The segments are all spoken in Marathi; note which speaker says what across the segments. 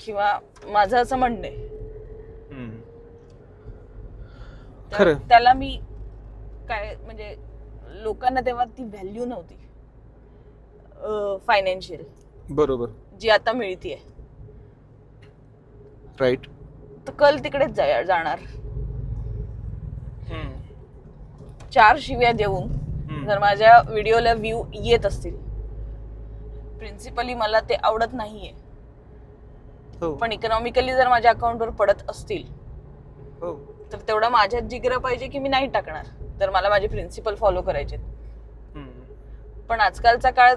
Speaker 1: किंवा माझं असं म्हणणं आहे.
Speaker 2: खरं.
Speaker 1: त्याला मी काय म्हणजे लोकांना तेव्हा ती व्हॅल्यू नव्हती फायनान्शियल,
Speaker 2: बरोबर,
Speaker 1: जी आता मिळतीये.
Speaker 2: राईट.
Speaker 1: तर कल तिकडेच जाणार. 4 शिव्या देऊन जर माझ्या व्हिडिओला व्ह्यू येत असतील, प्रिन्सिपली मला ते आवडत नाहीये,
Speaker 2: हो.
Speaker 1: पण इकॉनॉमिकली जर माझ्या अकाउंटवर पडत असतील
Speaker 2: हो.
Speaker 1: तर तेवढा माझ्यात जिगरा पाहिजे की मी नाही टाकणार, तर मला माझे प्रिन्सिपल फॉलो करायचे. पण आजकालचा काळ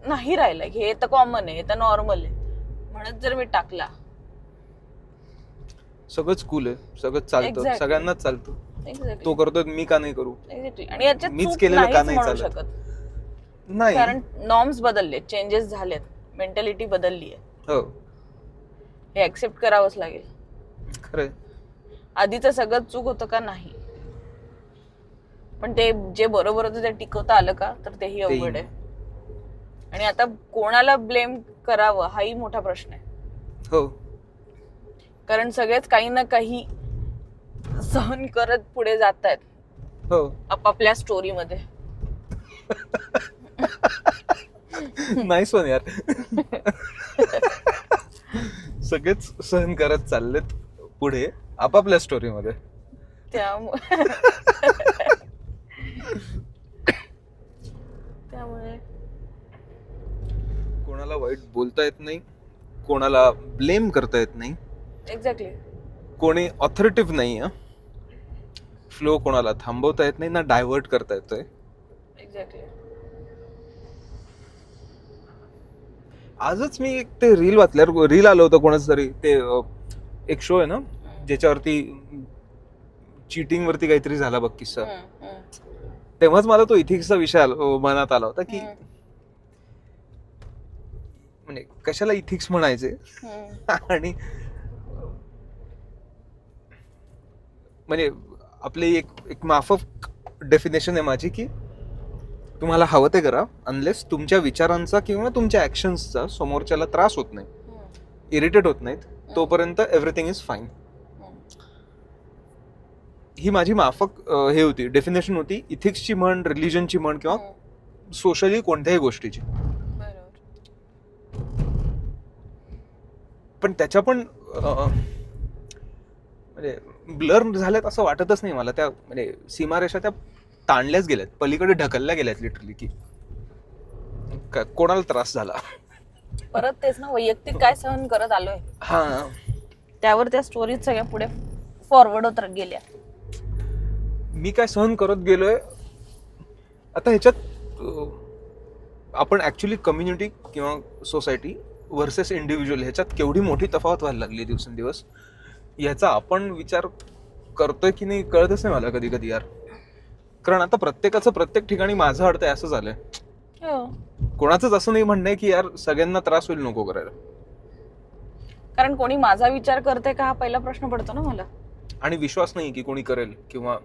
Speaker 1: नाही राहिला. हे तर कॉमन आहे, हे तर नॉर्मल आहे, म्हणत जर मी टाकला.
Speaker 2: सगळंच कूल आहे, सगळंच चालतं.
Speaker 1: Exactly.
Speaker 2: सगळ्यांनाच चालतं.
Speaker 1: Exactly.
Speaker 2: तो करतोय, मी का नाही करू?
Speaker 1: Exactly. आणि याच्यात
Speaker 2: मीच
Speaker 1: चूक
Speaker 2: केलेलं का
Speaker 1: नाहीच
Speaker 2: नाही
Speaker 1: म्हणू
Speaker 2: चालत?
Speaker 1: शकत,
Speaker 2: नाही.
Speaker 1: कारण नॉर्म्स बदलले, चेंजेस झालेत, मेंटॅलिटी बदलली आहे.
Speaker 2: हो,
Speaker 1: हे ऍक्सेप्ट करावंच लागेल.
Speaker 2: खरंय.
Speaker 1: आधीचं सगळं चूक होतं का? नाही. पण ते जे बरोबर होतं ते टिकवता आलं का? तर तेही अवघड आहे. आणि आता कोणाला ब्लेम करावं हाही मोठा प्रश्न आहे.
Speaker 2: हो.
Speaker 1: कारण सगळेच काही ना काही सहन करत पुढे जात आहेत
Speaker 2: हो.
Speaker 1: आपापल्या स्टोरीमध्ये.
Speaker 2: नाईस वन यार. सगळेच सहन करत चाललेत पुढे आपापल्या स्टोरीमध्ये.
Speaker 1: त्यामुळे
Speaker 2: कोणाला वाईट बोलता येत नाही, कोणाला ब्लेम करता येत नाही.
Speaker 1: एक्झॅक्टली.
Speaker 2: कोणी ऑथॉरिटिव्ह नाही. फ्लो कोणाला थांबवता येत नाही ना डायव्हर्ट करता येतोय.
Speaker 1: एक्झॅक्टली.
Speaker 2: आजच मी एक ते रील वाचल्यावर, रील आलं होतं कोणाच तरी, ते एक शो आहे ना ज्याच्यावरती चीटिंग वरती काहीतरी झाला बघ किस्सा. तेव्हाच मला तो इथिक्सचा विषय मनात आला होता की म्हणजे कशाला इथिक्स म्हणायचे. आणि म्हणजे आपली एक माफक डेफिनेशन आहे माझी की तुम्हाला हवं ते करा, अनलेस तुमच्या विचारांचा किंवा तुमच्या ऍक्शन्सचा समोरच्याला त्रास होत नाही, इरिटेट होत नाहीत, तोपर्यंत एव्हरीथिंग इज फाईन. ही माझी माफक हे होती, डेफिनेशन होती, इथिक्सची म्हण, रिलिजनची म्हण किंवा सोशली कोणत्याही गोष्टीची. पण त्याच्या पण म्हणजे ब्लर झाल्यात असं वाटतच नाही मला. त्या म्हणजे सीमारेषा त्या ताणल्याच गेल्यात, पलीकडे ढकलल्या गेल्यात लिटरली, की कोणाला त्रास झाला.
Speaker 1: परत तेच ना, वैयक्तिक काय सहन करत आलोय
Speaker 2: हा,
Speaker 1: त्यावर त्या स्टोरीज सगळ्या पुढे फॉरवर्ड होत गेल्या.
Speaker 2: मी काय सहन करत गेलोय. आता ह्याच्यात आपण ऍक्च्युली कम्युनिटी किंवा सोसायटी व्हर्सेस इंडिव्हिज्युअल ह्याच्यात केवढी मोठी तफावत व्हायला लागली दिवसेंदिवस, याचा आपण विचार करतोय की नाही कळतच नाही मला कधी कधी यार. कारण आता प्रत्येकाचं प्रत्येक ठिकाणी माझं अडतंय असं झालंय. कोणाचंच असं नाही म्हणणं आहे की यार सगळ्यांना त्रास होईल नको करायला.
Speaker 1: कारण कोणी माझा विचार करते का हा पहिला प्रश्न पडतो ना मला. आणि
Speaker 2: विश्वास नाही की कोणी करेल किंवा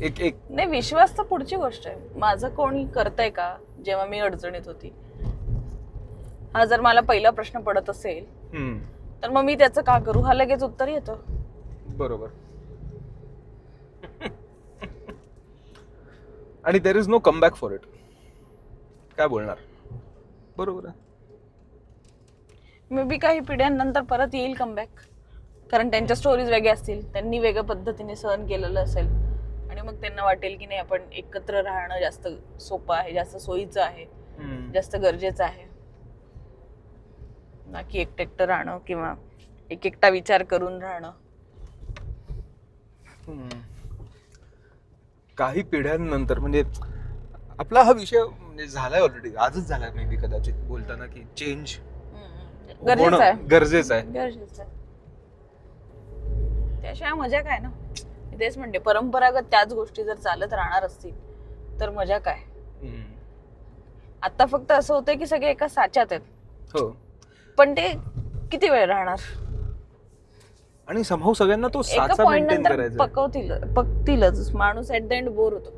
Speaker 2: एक
Speaker 1: नाही, विश्वास तर पुढची गोष्ट आहे. माझं कोणी करतंय का जेव्हा मी अडचणीत होती, हा जर मला पहिला प्रश्न पडत असेल तर मग मी त्याचं का करू, हा लगेच उत्तर येतं.
Speaker 2: बरोबर. आणि there is no come back for it. काय बोलणार. बरोबर आहे.
Speaker 1: मे बी काही पिढ्यांनंतर परत येईल कमबॅक, कारण त्यांच्या स्टोरीज वेगळ्या असतील, त्यांनी वेगळ्या पद्धतीने सहन केलेलं असेल आणि मग त्यांना वाटेल की नाही आपण एकत्र राहणं जास्त सोपं आहे, जास्त सोयीचं आहे, जास्त गरजेचं आहे ना की एकटं राहणं किंवा एकटा विचार करून राहणं.
Speaker 2: काही पिढ्यांनंतर म्हणजे आपला हा विषय म्हणजे झालाय ऑलरेडी, आजच झालाय मे बी कदाचित बोलताना की चेंज
Speaker 1: गरजेचं आहे.
Speaker 2: गरजेचं आहे.
Speaker 1: त्याशिवाय मजा काय ना. मी तेच म्हणते, परंपरागत त्याच गोष्टी जर चालत राहणार असतील तर मजा काय. आता फक्त असं होतंय की सगळे एका साच्यात आहेत.
Speaker 2: हो,
Speaker 1: पण ते किती वेळ राहणार.
Speaker 2: आणि समहाऊ सगळ्यांना तो साचा मेंटेन करायचा.
Speaker 1: पकतीलच माणूस. ऍट द एंड बोर होतो.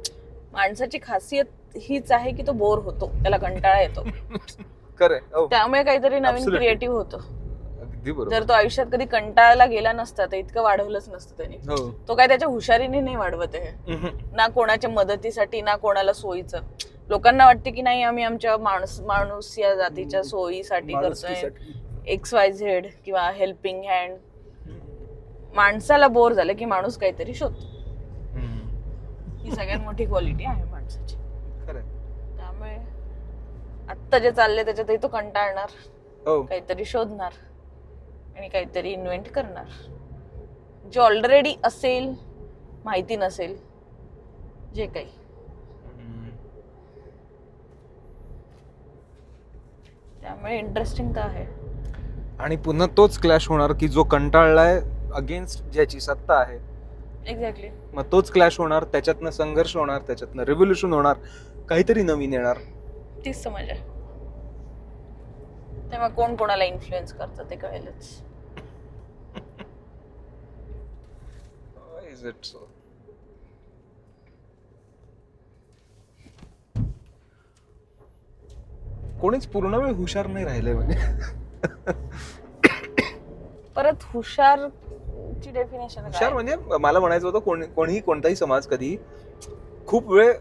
Speaker 1: माणसाची खासियत हीच आहे की तो बोर होतो, त्याला कंटाळा येतो.
Speaker 2: खरंय. हो,
Speaker 1: त्यामुळे काहीतरी नवीन
Speaker 2: Absolutely.
Speaker 1: क्रिएटिव्ह होतं.
Speaker 2: अगदी बरोबर.
Speaker 1: जर तो आयुष्यात कधी कंटाळायला गेला नसता तर इतकं वाढवलंच नसतं त्याने.
Speaker 2: हो.
Speaker 1: तो काय त्याच्या हुशारीने नाही वाढवत आहे,
Speaker 2: हम्म.
Speaker 1: ना कोणाच्या मदतीसाठी ना कोणाला सोयीचं. लोकांना वाटते की नाही आम्ही आमच्या माणूस या जातीच्या सोयीसाठी करतोय,
Speaker 2: माणुसकीसाठी.
Speaker 1: XYZ किंवा हेल्पिंग हँड. माणसाला बोर झालं की माणूस काहीतरी शोधतो.
Speaker 2: हम्म.
Speaker 1: ही सगळ्यात मोठी क्वालिटी आहे माणसाची.
Speaker 2: खरंय.
Speaker 1: त्यामुळे आत्ता जे चाललंय त्याच्यातही तो कंटाळणार,
Speaker 2: हो.
Speaker 1: काहीतरी शोधणार आणि काहीतरी इन्व्हेंट करणार जे ऑलरेडी असेल, माहिती नसेल, जे काही.
Speaker 2: हम्म.
Speaker 1: त्यामुळे इंटरेस्टिंग तर आहे.
Speaker 2: आणि पुन्हा तोच क्लॅश होणार की जो कंटाळलाय अगेन्स्ट ज्याची सत्ता आहे,
Speaker 1: एक्झॅक्टली.
Speaker 2: मग तोच क्लॅश होणार, त्याच्यातनं संघर्ष होणार, त्याच्यातनं रेव्होल्युशन होणार, काहीतरी नवीन येणार.
Speaker 1: तीच समज आहे. तेव्हा कोण कोणाला इन्फ्लुएन्स करतं ते कळेलच.
Speaker 2: Is it so? कोणीच पूर्ण वेळ हुशार नाही राहिले म्हणजे.
Speaker 1: परत हुशार ची डेफिनेशन
Speaker 2: हुशार म्हणजे मला म्हणायचं होतं कोणीही कोणताही समाज कधी खूप वेळ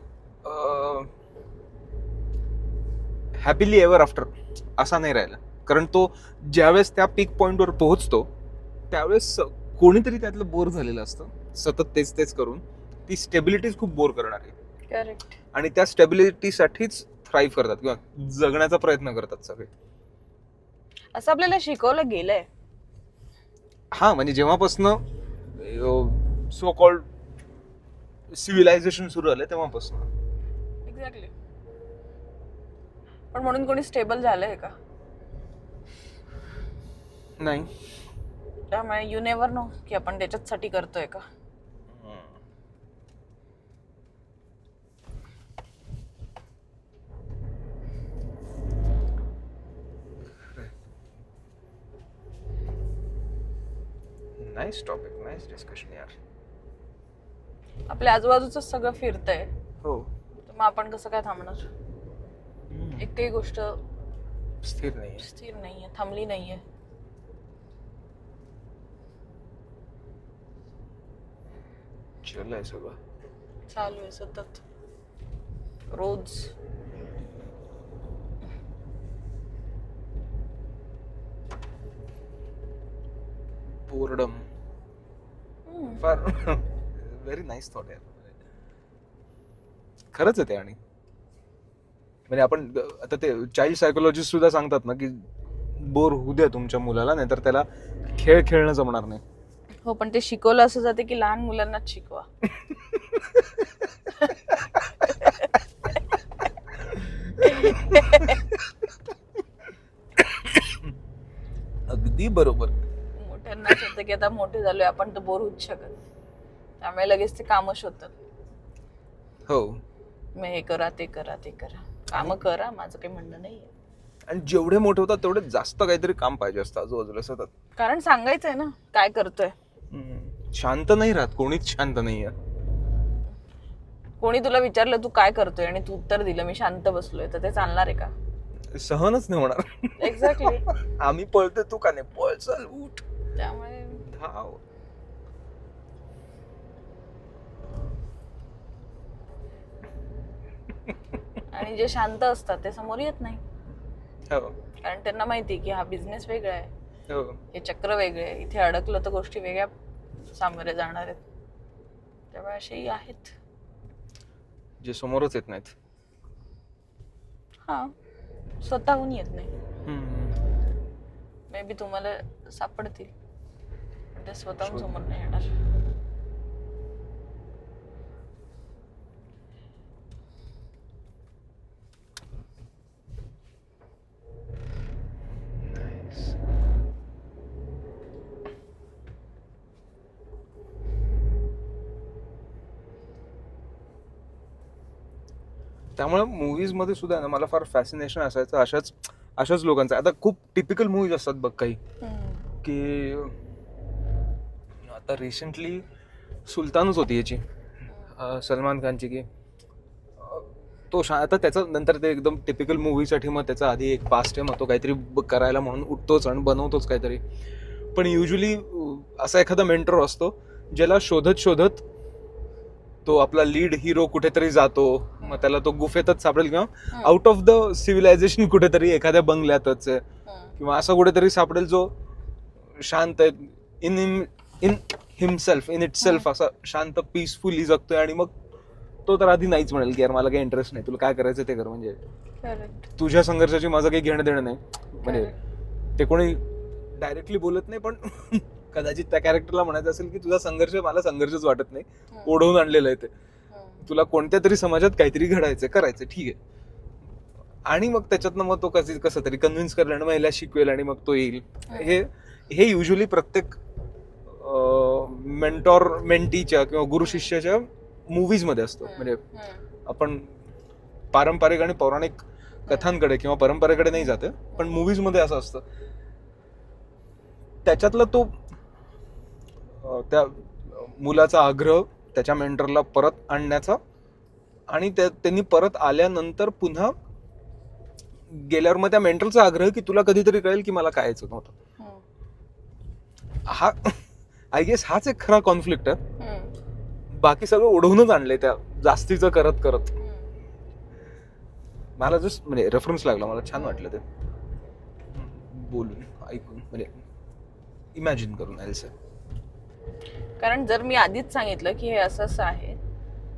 Speaker 2: हॅपीली एव्हर आफ्टर असा नाही राहिला. कारण तो ज्यावेळेस त्या पीक पॉइंटवर पोहोचतो त्यावेळेस कोणीतरी त्यातलं बोर झालेलं असतं सतत तेच तेच करून. ती स्टेबिलिटीज खूप बोर करणार आहे
Speaker 1: करेक्ट.
Speaker 2: आणि त्या स्टेबिलिटीसाठीच थ्राईव्ह करतात किंवा जगण्याचा प्रयत्न करतात सगळे.
Speaker 1: असं आपल्याला शिकवलं गेलंय.
Speaker 2: हा म्हणजे जेव्हापासनं सो कॉल्ड सिव्हिलायझेशन सुरू झालं तेव्हापासून.
Speaker 1: एक्झॅक्टली. पण म्हणून कोणी स्टेबल झालंय का?
Speaker 2: नाही.
Speaker 1: त्यामुळे यू नेव्हर नो की आपण त्याच्याचसाठी करतोय का.
Speaker 2: नाईस टॉपिक, नाईस डिस्कशन यार.
Speaker 1: आपल्या आजूबाजूच सगळं फिरतंय,
Speaker 2: हो.
Speaker 1: तर मग आपण कसं काय थांबणार. एकही गोष्ट
Speaker 2: स्थिर नाही.
Speaker 1: स्थिर नाहीये, थांबली नाहीये.
Speaker 2: चल आहे सगळं
Speaker 1: चालू आहे सतत, रोज.
Speaker 2: बोर्डम. फार व्हेरी नाईस थॉट आहे. खरंच आहे ते. आणि म्हणजे आपण आता ते चाइल्ड सायकोलॉजिस्ट सुद्धा सांगतात ना की बोर होऊ द्या तुमच्या मुलाला, नाहीतर त्याला खेळ खेळणं जमणार नाही.
Speaker 1: हो, पण ते शिकवलं असं जाते की लहान मुलांनाच शिकवा.
Speaker 2: अगदी बरोबर.
Speaker 1: मोठ्यांनाच होतं की आता मोठे झालोय आपण तर बोर होऊच शकत, त्यामुळे लगेच ते कामं शोधतात.
Speaker 2: हो.
Speaker 1: मग हे करा ते करा ते करा, कामं करा, माझं काही म्हणणं नाहीये.
Speaker 2: आणि जेवढे मोठे होतात तेवढे जास्त काहीतरी काम पाहिजे असतं आजूबाजूला सतत.
Speaker 1: कारण सांगायचंय ना काय करतोय.
Speaker 2: शांत नाही राहत, कोणीच शांत नाहीये.
Speaker 1: कोणी तुला विचारलं तू काय करतोय आणि तू उत्तर दिलं मी शांत बसलोय, तर ते चालणार आहे का.
Speaker 2: सहनच नाही होणार.
Speaker 1: एक्झॅक्टली.
Speaker 2: आम्ही पळतोय तू का नाही, पळ, चल उठ,
Speaker 1: त्यामुळे
Speaker 2: धाव.
Speaker 1: आणि जे शांत असतात ते समोर येत नाही,
Speaker 2: हो.
Speaker 1: कारण त्यांना माहिती की हा बिझनेस वेगळा आहे,
Speaker 2: हो.
Speaker 1: हे चक्र वेगळे आहे, इथे अडकलं तर गोष्टी वेगळ्या सामोरे जाणार आहेत. त्यामुळे असेही आहेत
Speaker 2: जे समोरच येत नाहीत.
Speaker 1: हा, स्वतःहून येत नाही. मे बी तुम्हाला सापडतील पण ते स्वतःहून समोर नाही येणार.
Speaker 2: त्यामुळे मूवीज मध्ये सुद्धा ना मला फार फॅसिनेशन असायचं अशाच लोकांचं. आता खूप टिपिकल मूवीज असतात बघ काही, की आता रिसेंटली सुलतानच होती याची सलमान खानची, की तो आता त्याचं नंतर ते एकदम टिपिकल मूवीसाठी मग त्याचा आधी एक पास्ट आहे, मग तो काहीतरी करायला म्हणून उठतोच आणि बनवतोच काहीतरी. पण युजली असा एखादा मेंटर असतो ज्याला शोधत शोधत तो आपला लीड हिरो कुठेतरी जातो, मग त्याला तो गुफेतच सापडेल किंवा आउट ऑफ द सिव्हिलायझेशन कुठेतरी एखाद्या बंगल्यातच आहे किंवा असं कुठेतरी सापडेल जो शांत आहे, in himself in it self असा शांत पीसफुली जगतोय. आणि मग तो तर आधी नाहीच म्हणेल की यार मला काही इंटरेस्ट नाही, तुला काय करायचं ते कर, म्हणजे तुझ्या संघर्षाची माझं काही घेणं देणं नाही. म्हणजे ते कोणी डायरेक्टली बोलत नाही, पण कदाचित त्या कॅरेक्टरला म्हणायचं असेल की तुझा संघर्ष मला संघर्षच वाटत नाही, ओढवून आणलेलं आहे ते, तुला कोणत्या तरी समाजात काहीतरी घडायचं करायचं, ठीक आहे. आणि मग त्याच्यातनं मग तो कसं तरी कन्व्हिन्स करेल आणि महिला शिकवेल आणि मग तो येईल. हे युजली प्रत्येक मेंटॉर मेंटीच्या किंवा गुरु शिष्याच्या मूवीज मध्ये असतं. म्हणजे आपण पारंपरिक आणि पौराणिक कथांकडे किंवा परंपरेकडे नाही जाते, पण मूवीज मध्ये असं असतं. त्याच्यातला तो त्या मुलाचा आग्रह त्याच्या मेंटरला परत आणण्याचा, आणि त्यांनी परत आल्यानंतर पुन्हा गेल्यावर मग त्या मेंटरचा आग्रह की तुला कधीतरी कळेल की मला काय यायचं नव्हतं. हा आय गेस हाच एक खरा कॉन्फ्लिक्ट आहे. बाकी सगळं ओढवूनच आणलंय त्या जास्तीचं करत करत. मला जस्ट म्हणजे रेफरन्स लागला, मला छान वाटलं ते बोलून ऐकून, म्हणजे इमॅजिन करून आयसे.
Speaker 1: कारण जर मी आधीच सांगितलं की हे असं असं आहे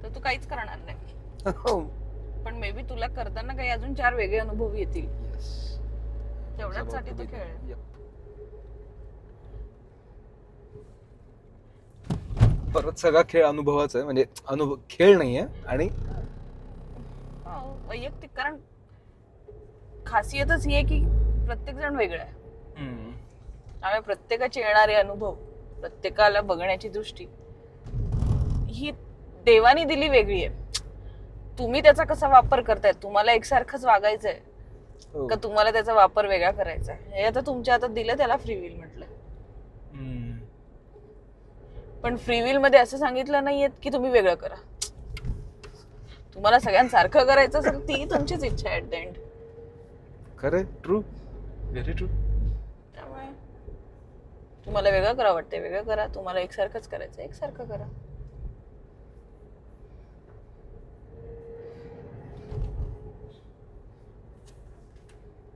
Speaker 1: तर तू काहीच करणार नाही. पण मे बी तुला करताना काही अजून 4 वेगळे अनुभव येतील. तेवढ्यासाठी तो खेळ आहे.
Speaker 2: परत सगळा खेळ अनुभवाचा आहे, म्हणजे खेळ नाहीये. आणि
Speaker 1: वैयक्तिक, कारण खासियतच ही आहे की प्रत्येक जण वेगळं आहे. त्यामुळे प्रत्येकाचे येणारे अनुभव, प्रत्येकाला बघण्याची दृष्टी ही देवानी दिली वेगळी आहे. तुम्ही त्याचा कसा वापर करताय, तुम्हाला एकसारखंच वागायचंय का तुम्हाला त्याचा वापर वेगळा करायचा, हे आता तुमच्या हातात दिलं, त्याला फ्री विल म्हटलं. पण फ्री विल मध्ये असं सांगितलं नाहीये की तुम्ही वेगळं करा. तुम्हाला सगळ्यांसारखं करायचं असेल ती तुमचीच इच्छा आहे ऍट द एंड.
Speaker 2: खरं, ट्रू, व्हेरी ट्रू.
Speaker 1: त्यामुळे तुम्हाला वेगळं करा वाटतंय वेगळं करा, तुम्हाला एकसारखंच करायचं एकसारखं करा.